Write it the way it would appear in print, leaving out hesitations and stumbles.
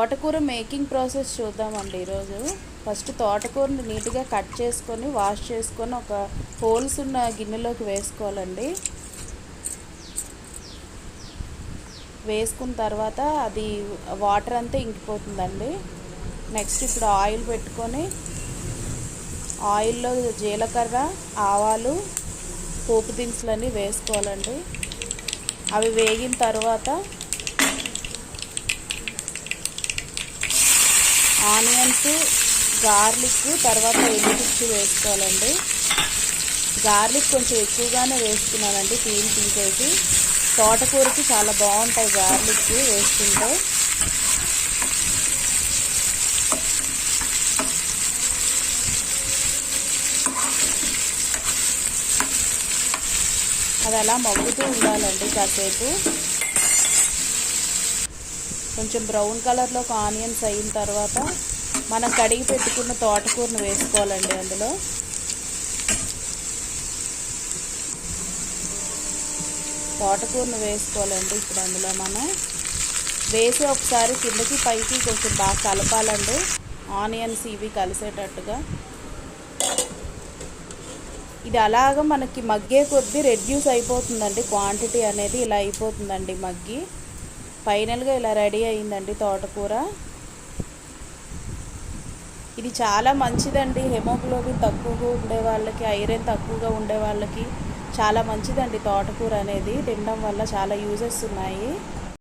తోటకూర making process చూద్దామండి ఈరోజు. ఫస్ట్ తోటకూరని నీట్గా కట్ చేసుకొని వాష్ చేసుకొని ఒక హోల్స్ ఉన్న గిన్నెలోకి వేసుకోవాలండి. వేసుకున్న తర్వాత అది వాటర్ అంతా ఇంకిపోతుందండి. నెక్స్ట్ ఇప్పుడు ఆయిల్ పెట్టుకొని ఆయిల్లో జీలకర్ర, ఆవాలు, పోపు దినుసులన్నీ వేసుకోవాలండి. అవి వేగిన తర్వాత ఆనియన్స్, గార్లిక్, తర్వాత ఎండుమిర్చి వేసుకోవాలండి. గార్లిక్ కొంచెం ఎక్కువగానే వేసుకున్నానండి, తీసేసి. తోటకూరకి చాలా బాగుంటాయి గార్లిక్ వేసుకుంటే. అది అలా మగ్గుతూ ఉండాలండి కాసేపు. కొంచెం బ్రౌన్ కలర్లో ఒక ఆనియన్స్ అయిన తర్వాత మనం కడిగి పెట్టుకున్న తోటకూరను వేసుకోవాలండి. అందులో తోటకూరను వేసుకోవాలండి. ఇప్పుడు అందులో మనం వేసి ఒకసారి కిందకి పైకి కొంచెం బాగా కలపాలండి, ఆనియన్స్ ఇవి కలిసేటట్టుగా. ఇది అలాగ మనకి మగ్గే కొద్దీ రెడ్యూస్ అయిపోతుందండి క్వాంటిటీ అనేది. ఇలా అయిపోతుందండి మగ్గి. ఫైనల్గా ఇలా రెడీ అయిందండి తోటకూర. ఇది చాలా మంచిదండి, హెమోగ్లోబిన్ తక్కువగా ఉండే వాళ్ళకి, ఐరన్ తక్కువగా ఉండే వాళ్ళకి చాలా మంచిదండి తోటకూర అనేది. తినడం వల్ల చాలా యూజెస్ ఉన్నాయి.